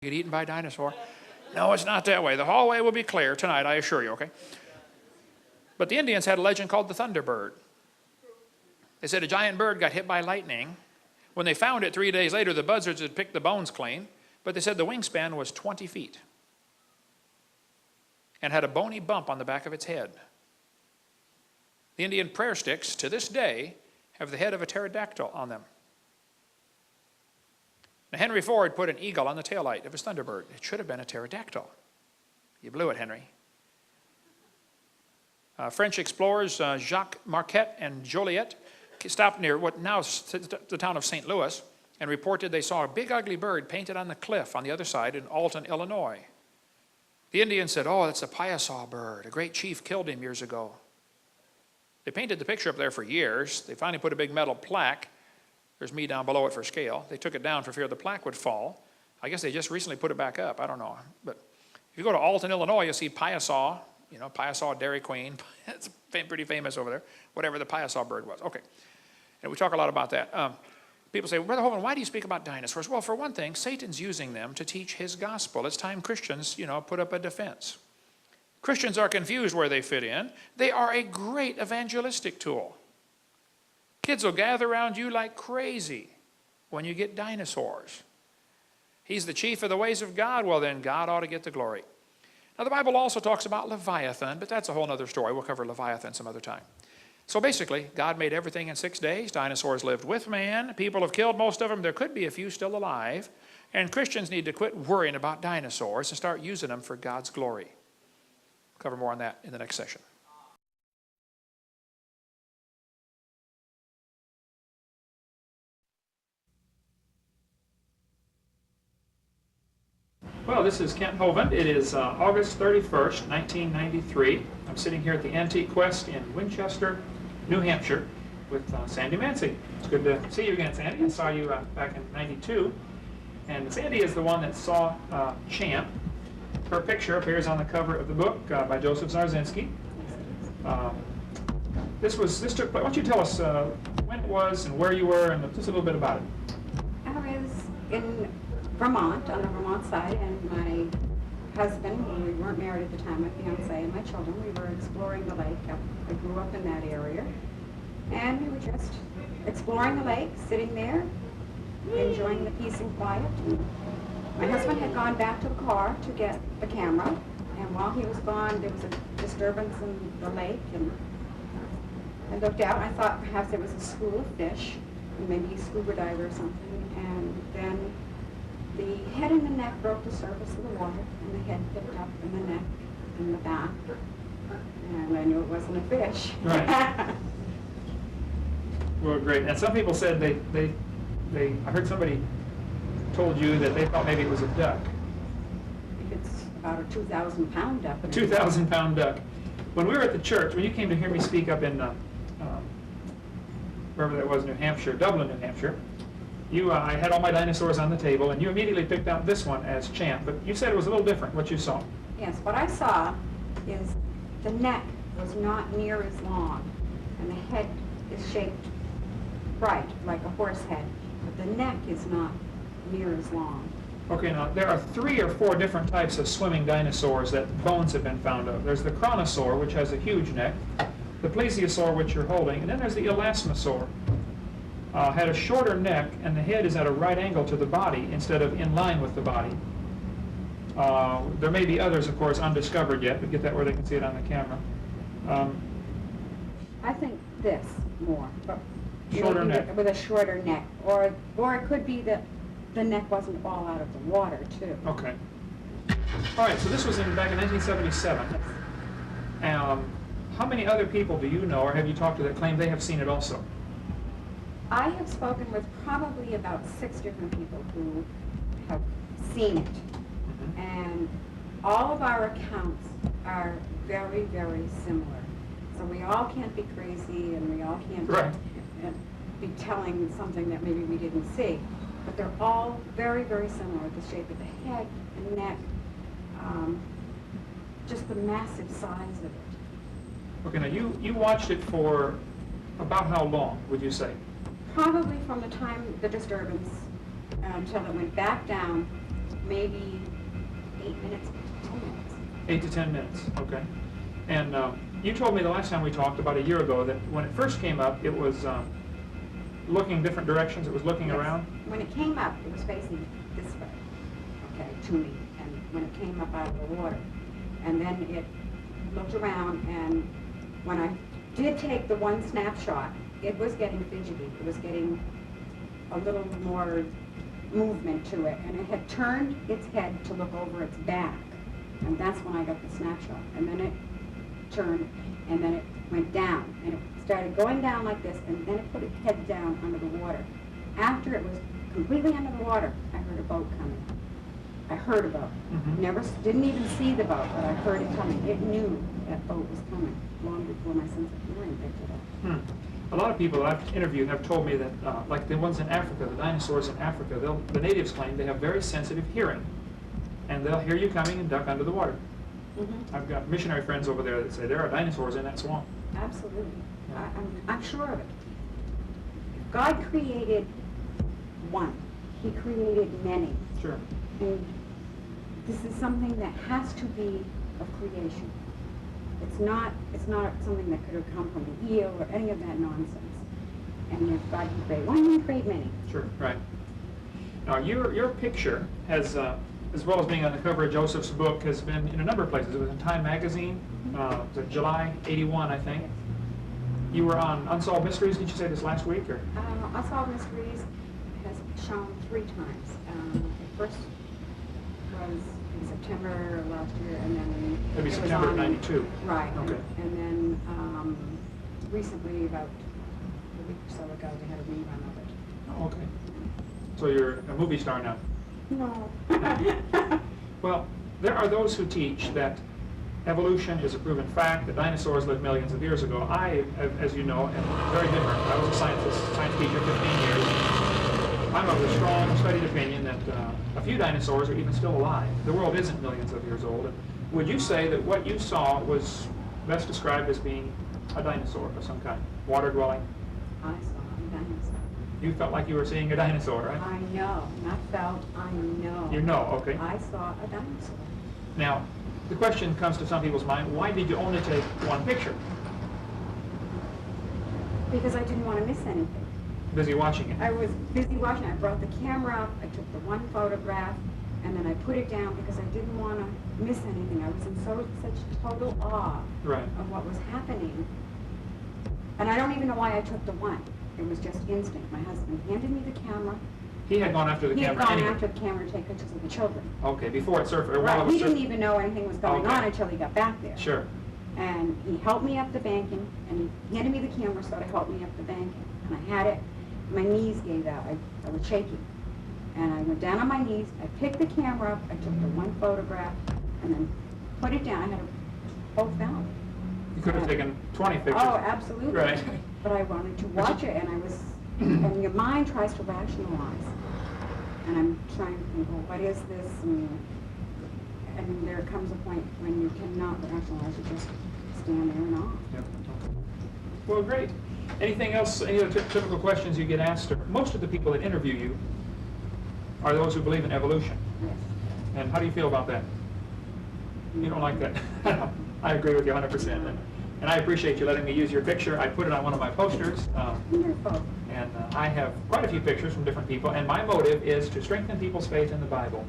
get eaten by a dinosaur. No, it's not that way. The hallway will be clear tonight, I assure you, okay? But the Indians had a legend called the Thunderbird. They said a giant bird got hit by lightning. When they found it 3 days later, the buzzards had picked the bones clean, but they said the wingspan was 20 feet and had a bony bump on the back of its head. The Indian prayer sticks, to this day, have the head of a pterodactyl on them. Now, Henry Ford put an eagle on the taillight of his Thunderbird. It should have been a pterodactyl. You blew it, Henry. French explorers Jacques Marquette and Joliet stopped near what now is the town of St. Louis and reported they saw a big ugly bird painted on the cliff on the other side in Alton, Illinois. The Indians said, oh, that's a Piasaw bird. A great chief killed him years ago. They painted the picture up there for years. They finally put a big metal plaque. There's me down below it for scale. They took it down for fear the plaque would fall. I guess they just recently put it back up. I don't know. But if you go to Alton, Illinois, you'll see Piasaw. You know, Piasaw Dairy Queen. It's pretty famous over there. Whatever the Piasaw bird was. Okay. And we talk a lot about that. People say, Brother Holman, why do you speak about dinosaurs? Well, for one thing, Satan's using them to teach his gospel. It's time Christians, put up a defense. Christians are confused where they fit in. They are a great evangelistic tool. Kids will gather around you like crazy when you get dinosaurs. He's the chief of the ways of God. Well, then God ought to get the glory. Now, the Bible also talks about Leviathan, but that's a whole other story. We'll cover Leviathan some other time. So basically, God made everything in 6 days. Dinosaurs lived with man. People have killed most of them. There could be a few still alive. And Christians need to quit worrying about dinosaurs and start using them for God's glory. We'll cover more on that in the next session. Well, this is Kent Hovind. It is August 31st, 1993. I'm sitting here at the Antique Quest in Winchester, New Hampshire, with Sandy Mancy. It's good to see you again, Sandy. I saw you back in '92. And Sandy is the one that saw Champ. Her picture appears on the cover of the book by Joseph Zarzinski. This took place. Why don't you tell us when it was and where you were and just a little bit about it? I was in Vermont, on the Vermont side, and my husband, we weren't married at the time, my fiance and my children, we were exploring the lake. I grew up in that area. And we were just exploring the lake, sitting there, enjoying the peace and quiet. And my husband had gone back to the car to get the camera, and while he was gone, there was a disturbance in the lake, and I looked out, and I thought perhaps there was a school of fish, maybe a scuba diver or something, and then the head and the neck broke the surface of the water, and the head picked up, and the neck, and the back, and I knew it wasn't a fish. Right. Well, great. And some people said I heard somebody told you that they thought maybe it was a duck. It's about a 2,000-pound duck. A 2,000-pound duck. When we were at the church, when you came to hear me speak up in wherever that was, New Hampshire, Dublin, New Hampshire, I had all my dinosaurs on the table, and you immediately picked out this one as Champ, but you said it was a little different, what you saw. Yes, what I saw is the neck was not near as long, and the head is shaped right, like a horse head, but the neck is not near as long. Okay, now there are 3 or 4 different types of swimming dinosaurs that bones have been found of. There's the chronosaur, which has a huge neck, the plesiosaur, which you're holding, and then there's the elasmosaur. Had a shorter neck, and the head is at a right angle to the body instead of in line with the body. There may be others, of course, undiscovered yet, but get that where they can see it on the camera. I think this more, but shorter neck. With a shorter neck, or it could be that the neck wasn't all out of the water too. Okay. All right. So this was back in 1977. How many other people do you know, or have you talked to that claim they have seen it also? I have spoken with probably about 6 different people who have seen it. Mm-hmm. And all of our accounts are very, very similar. So we all can't be crazy, and we all can't be telling something that maybe we didn't see. But they're all very, very similar. The shape of the head and neck, just the massive size of it. Okay, now you watched it for about how long, would you say? Probably from the time the disturbance until it went back down maybe 8 minutes, 10 minutes. 8 to 10 minutes, okay. And you told me the last time we talked, about a year ago, that when it first came up, it was looking different directions, it was looking Yes. around? When it came up, it was facing this way, okay, to me, and when it came up out of the water. And then it looked around, and when I did take the one snapshot, it was getting fidgety. It was getting a little more movement to it, and it had turned its head to look over its back, and that's when I got the snapshot. And then it turned, and then it went down, and it started going down like this, and then it put its head down under the water. After it was completely under the water, I heard a boat coming. I heard a boat. Didn't even see the boat, but I heard it coming. It knew that boat was coming long before my sense of hearing picked it up. A lot of people that I've interviewed have told me that, like the ones in Africa, the dinosaurs in Africa, the natives claim they have very sensitive hearing, and they'll hear you coming and duck under the water. I've got missionary friends over there that say there are dinosaurs in that swamp. Absolutely. I'm sure of it. God created one. He created many. Sure. And this is something that has to be of creation. It's not something that could have come from an eel or any of that nonsense. And if God can create one, he can create many. Sure, right. Now, your picture has, as well as being on the cover of Joseph's book, has been in a number of places. It was in Time magazine, was it July '81, I think. Yes. You were on Unsolved Mysteries, did you say this last week? Or? Unsolved Mysteries has shown 3 times. The first was in September of last year, and then Maybe it was September of on- '92. Right. Okay. And then recently, about a week or so ago, they had a rerun of it. Oh, okay. So you're a movie star now. No. Well, there are those who teach that evolution is a proven fact, that dinosaurs lived millions of years ago. I, as you know, am very different. I was a science teacher 15 years. I'm of the strong, studied opinion that a few dinosaurs are even still alive. The world isn't millions of years old. Would you say that what you saw was best described as being a dinosaur of some kind, water-dwelling? I saw a dinosaur. You felt like you were seeing a dinosaur, right? I know. Not felt, I know. You know, okay. I saw a dinosaur. Now, the question comes to some people's mind, why did you only take one picture? Because I didn't want to miss anything. Busy watching it. I was busy watching. I brought the camera up, I took the one photograph, and then I put it down because I didn't want to miss anything. I was in such total awe Right. of what was happening. And I don't even know why I took the one. It was just instinct. My husband handed me the camera. He had gone after the He had camera gone anyway. after the camera to take pictures of the children. Okay, before it surfaced, or while it Right. was He didn't surfacing. even know anything was going Okay. on until he got back there. Sure. And he helped me up the banking, and he handed me the camera so to help me up the banking. And I had it, my knees gave out, I was shaking. And I went down on my knees, I picked the camera up, I took the one photograph, and then put it down. I had them both down. You could have taken 20 pictures. Oh, absolutely. Right. But I wanted to watch it, and I was, and your mind tries to rationalize. And I'm trying to think, well, what is this? And there comes a point when you cannot rationalize, you just stand there and awe. Yep. Okay. Well, great. Anything else, any other typical questions you get asked? Or most of the people that interview you are those who believe in evolution. Yes. And how do you feel about that? You don't like that? I agree with you 100%. And I appreciate you letting me use your picture. I put it on one of my posters. Wonderful. And I have quite a few pictures from different people. And my motive is to strengthen people's faith in the Bible.